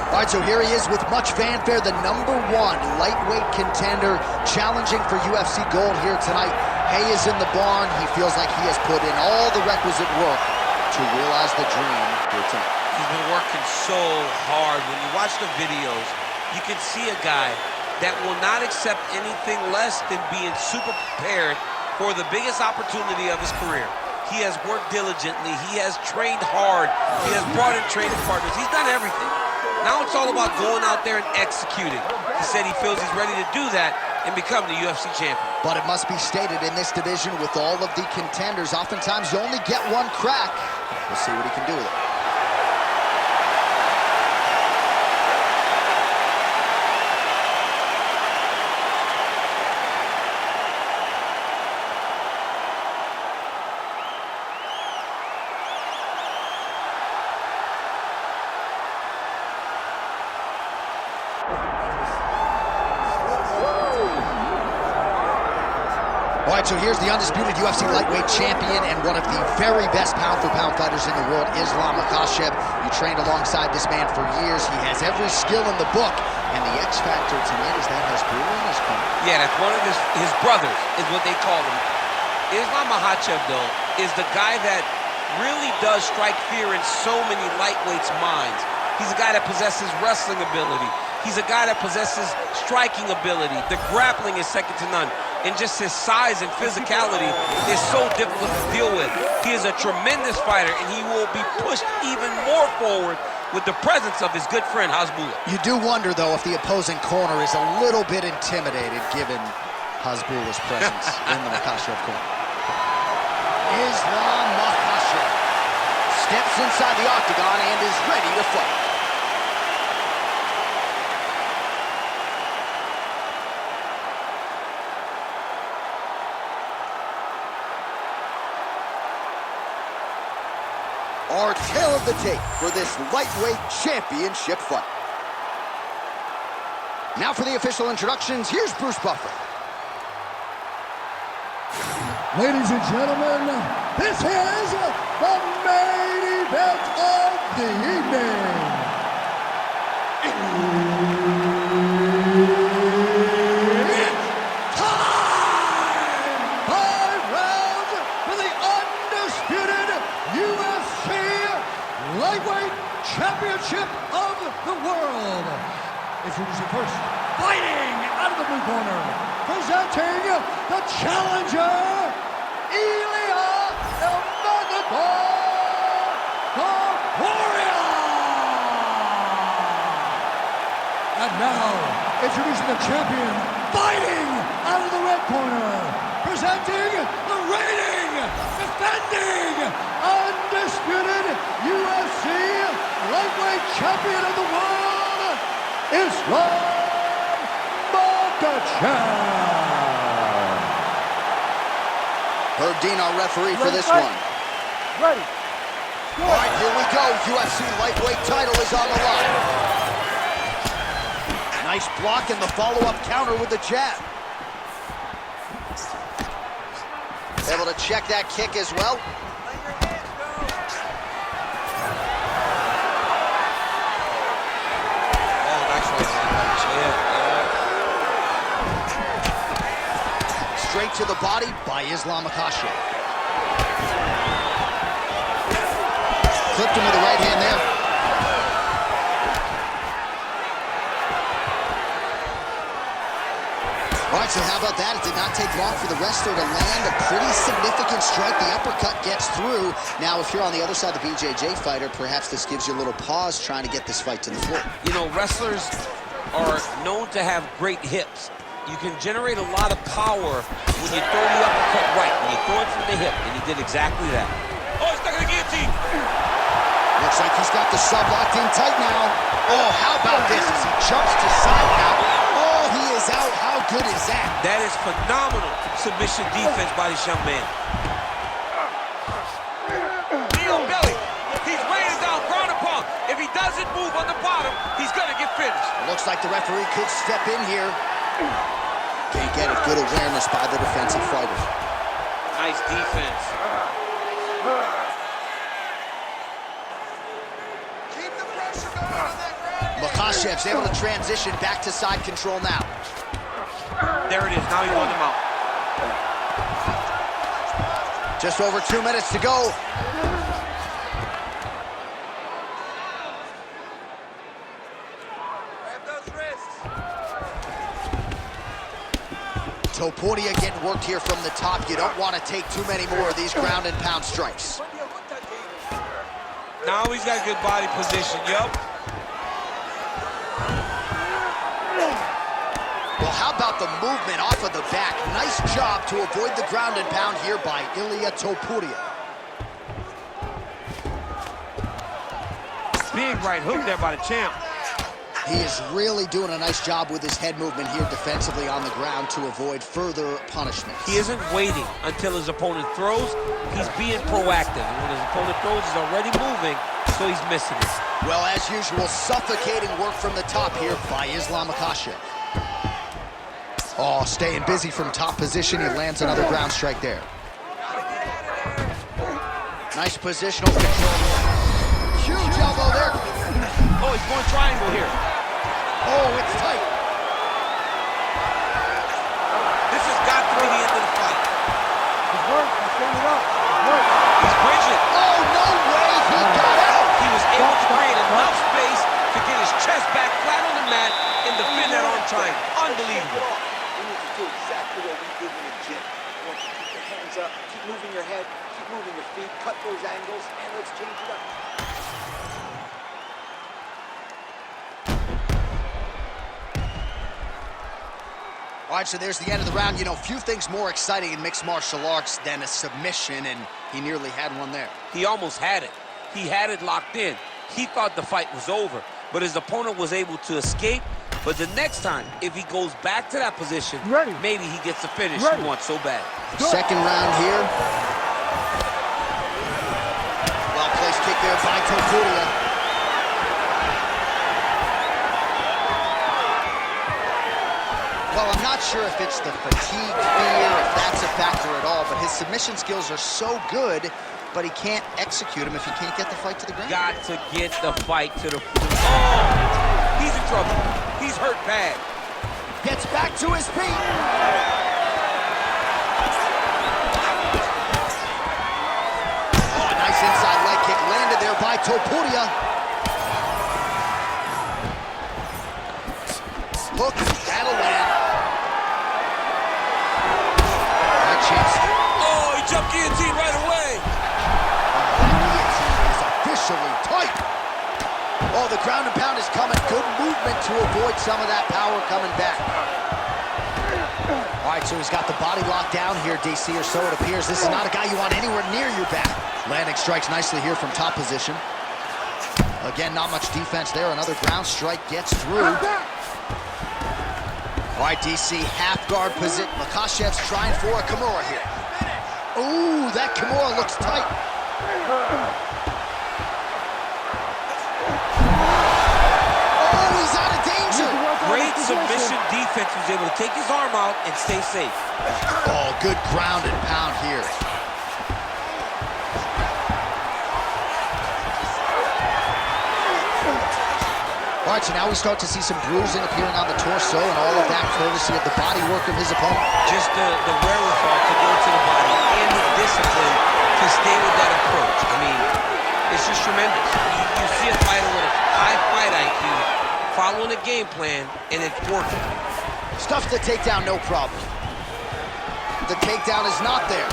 All right, so here he is with much fanfare, the #1 lightweight contender, challenging for UFC gold here tonight. Hay is in the barn. He feels like he has put in all the requisite work to realize the dream here tonight. He's been working so hard. When you watch the videos, you can see a guy that will not accept anything less than being super prepared for the biggest opportunity of his career. He has worked diligently. He has trained hard. He has brought in training partners. He's done everything. Now it's all about going out there and executing. He said he feels he's ready to do that and become the UFC champion. But it must be stated, in this division with all of the contenders, oftentimes you only get one crack. We'll see what he can do with it. All right, so here's the undisputed UFC lightweight champion and one of the very best pound-for-pound fighters in the world, Ilia Makhachev. You trained alongside this man for years. He has every skill in the book, and the X factor tonight is that Hasbulla in his corner. Yeah, that's one of his brothers, is what they call him. Ilia Makhachev, though, is the guy that really does strike fear in so many lightweights' minds. He's a guy that possesses wrestling ability. He's a guy that possesses striking ability. The grappling is second to none. And just his size and physicality is so difficult to deal with. He is a tremendous fighter, and he will be pushed even more forward with the presence of his good friend, Hasbulla. You do wonder, though, if the opposing corner is a little bit intimidated given Hasbulla's presence in the Makhachev corner. Ilia Makhachev steps inside the octagon and is ready to fight. Our tale of the tape for this lightweight championship fight. Now for the official introductions, here's Bruce Buffer. Ladies and gentlemen, this is the main event of the evening. It's time! 5 rounds for the undisputed UFC Lightweight Championship of the world. Introducing first, fighting out of the blue corner, presenting the challenger, Ilia Topuria. And now, introducing the champion, fighting out of the red corner, presenting the reigning, defending, undisputed UFC lightweight champion of the world, Ilia Makhachev. Herb Dean, our referee for this one. Ready. All right, here we go. UFC lightweight title is on the line. Nice block and the follow-up counter with the jab. Able to check that kick as well. Oh, nice right hand. Straight to the body by Ilia Makhachev. Clipped him with the right hand there. All right, so how about that? It did not take long for the wrestler to land a pretty significant strike. The uppercut gets through. Now, if you're on the other side, the BJJ fighter, perhaps this gives you a little pause trying to get this fight to the floor. You know, wrestlers are known to have great hips. You can generate a lot of power when you throw the uppercut right, when you throw it from the hip, and he did exactly that. Oh, he's stuck in the guillotine. Looks like he's got the sub locked in tight now. Oh, how about this as he jumps to side now. Oh, he is out. How good is that? That is phenomenal submission defense by this young man. Knee on belly. He's weighing down, ground and pound. If he doesn't move on the bottom, he's going to get finished. Looks like the referee could step in here. Can't get it. Good awareness by the defensive fighter. Nice defense. Keep the pressure going on that ground Makhachev's able to transition back to side control now. There it is, now he won them out. Just over 2 minutes to go. Topuria getting worked here from the top. You don't want to take too many more of these ground and pound strikes. Now he's got good body position, yup. Well, how about the movement off of the back? Nice job to avoid the ground and pound here by Ilia Topuria. Big right hook there by the champ. He is really doing a nice job with his head movement here defensively on the ground to avoid further punishments. He isn't waiting until his opponent throws. He's being proactive. And when his opponent throws, he's already moving, so he's missing it. Well, as usual, suffocating work from the top here by Ilia Makhachev. Oh, staying busy from top position. He lands another ground strike there. Nice positional control. Huge elbow there. Oh, he's going triangle here. Oh, it's tight. This has got to be the end of the fight. He's working. He's standing up. He's bridging. Oh, no way. He got out. He was able to create enough space to get his chest back flat on the mat and defend that arm triangle. Unbelievable. We need to do exactly what we did in the gym. I want you to keep your hands up, keep moving your head, keep moving your feet, cut those angles, and let's change it up. All right, so there's the end of the round. You know, few things more exciting in mixed martial arts than a submission, and he nearly had one there. He almost had it. He had it locked in. He thought the fight was over, but his opponent was able to escape. But the next time, if he goes back to that position, maybe he gets the finish he wants so bad. Second round here. Well-placed kick there by Topuria. Well, I'm not sure if it's the fatigue, fear, if that's a factor at all, but his submission skills are so good, but he can't execute them if he can't get the fight to the ground. Got to get the fight to the... Oh! He's in trouble. He's hurt bad. Gets back to his feet. Oh, nice inside leg kick landed there by Topuria. Hook, that'll land. Oh, he jumped guillotine right away. Guillotine is officially tight. Oh, the ground and pound is coming. Good movement to avoid some of that power coming back. All right, so he's got the body locked down here, DC, or so it appears. This is not a guy you want anywhere near your back. Landing strikes nicely here from top position. Again, not much defense there. Another ground strike gets through. All right, DC, half guard position. Makhachev's trying for a Kimura here. Ooh, that Kimura looks tight. Oh, he's out of danger. Great submission defense. He was able to take his arm out and stay safe. Oh, good ground and pound here. All right, so now we start to see some bruising appearing on the torso, and all of that courtesy of the body work of his opponent. Just the wherewithal to go to the body and the discipline to stay with that approach. I mean, it's just tremendous. You see a fighter with a high fight IQ following a game plan, and it's working. Stuff the takedown, no problem. The takedown is not there.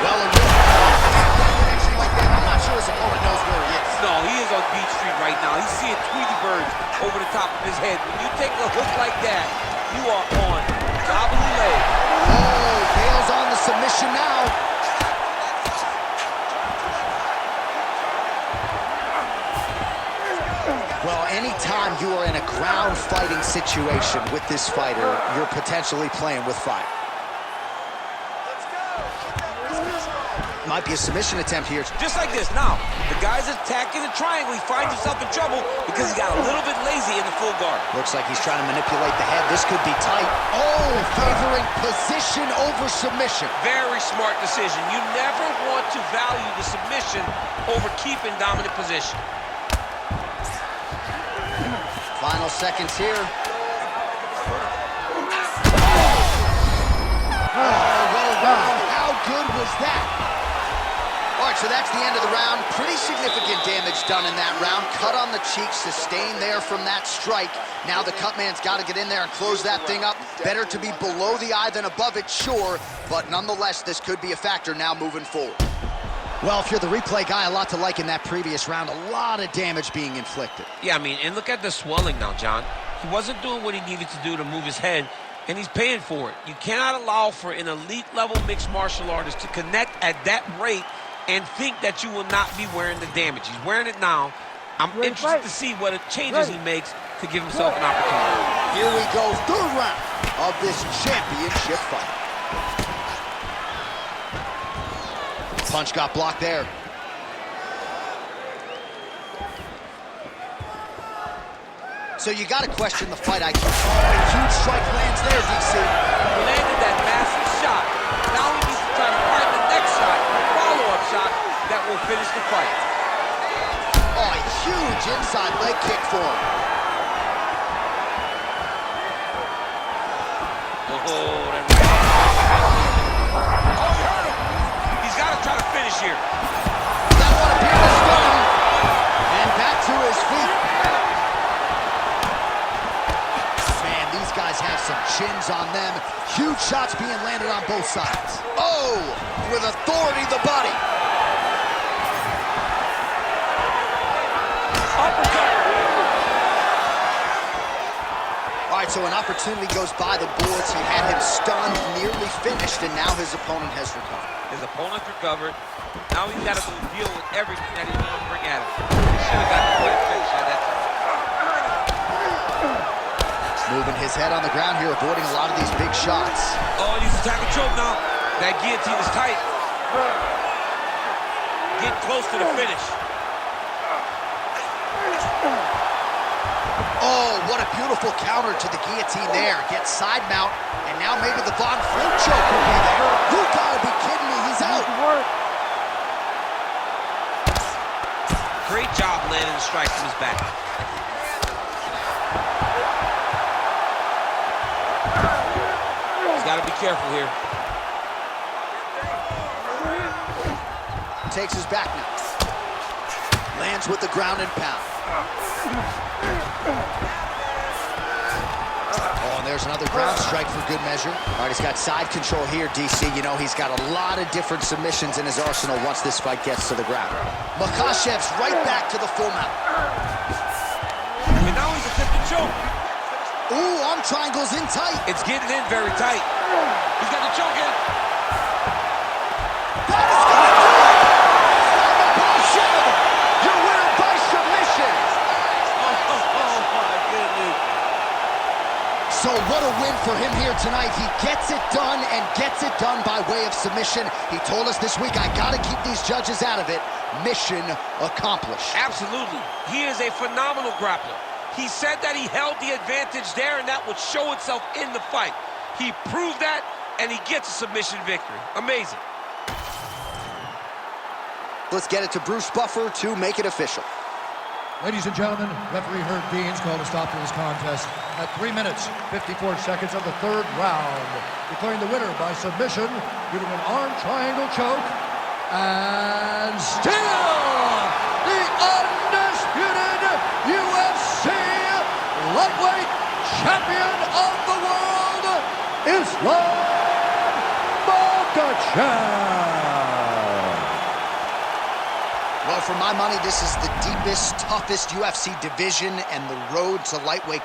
Well, connection like that, I'm not sure his opponent knows where he is. No, he is on Beach Street right now. He's seeing Tweety birds over the top of his head. When you take a hook like that, you are on gobbly leg. Oh, Bale's on the submission now. Well, anytime you are in a ground fighting situation with this fighter, you're potentially playing with fire. Might be a submission attempt here. Just like this. Now, the guy's attacking the triangle. He finds himself in trouble because he got a little bit lazy in the full guard. Looks like he's trying to manipulate the head. This could be tight. Oh, favoring position over submission. Very smart decision. You never want to value the submission over keeping dominant position. Final seconds here. How good was that? All right, so that's the end of the round. Pretty significant damage done in that round. Cut on the cheek, sustained there from that strike. Now the cut man's got to get in there and close that thing up. Better to be below the eye than above it, sure, but nonetheless, this could be a factor now moving forward. Well, if you're the replay guy, a lot to like in that previous round. A lot of damage being inflicted. Yeah, I mean, and look at the swelling now, John. He wasn't doing what he needed to do to move his head, and he's paying for it. You cannot allow for an elite-level mixed martial artist to connect at that rate and think that you will not be wearing the damage. He's wearing it now. I'm interested to see what changes he makes to give himself an opportunity. Here we go, third round of this championship fight. Punch got blocked there. So you got to question the fight IQ. Oh, a huge strike lands there, DC. He landed that massive shot. Now he needs to try to find the next shot, follow-up shot that will finish the fight. Oh, a huge inside leg kick for him. Oh, that right. He's got to try to finish here. That one appeared to stun him. And back to his feet. Man, these guys have some chins on them. Huge shots being landed on both sides. Oh, with authority, the body. All right, so an opportunity goes by the boards. He had him stunned, nearly finished, and now his opponent has recovered. His opponent's recovered. Now he's got to deal with everything that he's going to bring at him. He should have got the quick finish at that time. Moving his head on the ground here, avoiding a lot of these big shots. Oh, and he's attacking choke now. That guillotine is tight. Getting close to the finish. Oh, what a beautiful counter to the guillotine there. Gets side mount, and now maybe the Von Flint choke will be there. You gotta be kidding me, he's out. Great job landing the strike from his back. He's got to be careful here. Takes his back now. Lands with the ground and pound. Oh, and there's another ground strike for good measure. All right, he's got side control here, DC. You know, he's got a lot of different submissions in his arsenal once this fight gets to the ground. Makhachev's right back to the full mount. And now he's attempting choke. Ooh, arm triangle's in tight. It's getting in very tight. He's got the choke in. That is gonna do it! Makhachev, your winner by submission. Oh my goodness. So what a win for him here tonight. He gets it done and gets it done by way of submission. He told us this week, I gotta keep these judges out of it. Mission accomplished. Absolutely. He is a phenomenal grappler. He said that he held the advantage there, and that would show itself in the fight. He proved that, and he gets a submission victory. Amazing. Let's get it to Bruce Buffer to make it official. Ladies and gentlemen, referee Herb Dean's called a stop to this contest at 3 minutes, 54 seconds of the third round, declaring the winner by submission due to an arm triangle choke, and still the undisputed UFC lightweight champion of the world, Ilia Topuria. Well, for my money, this is the deepest, toughest UFC division, and the road to lightweight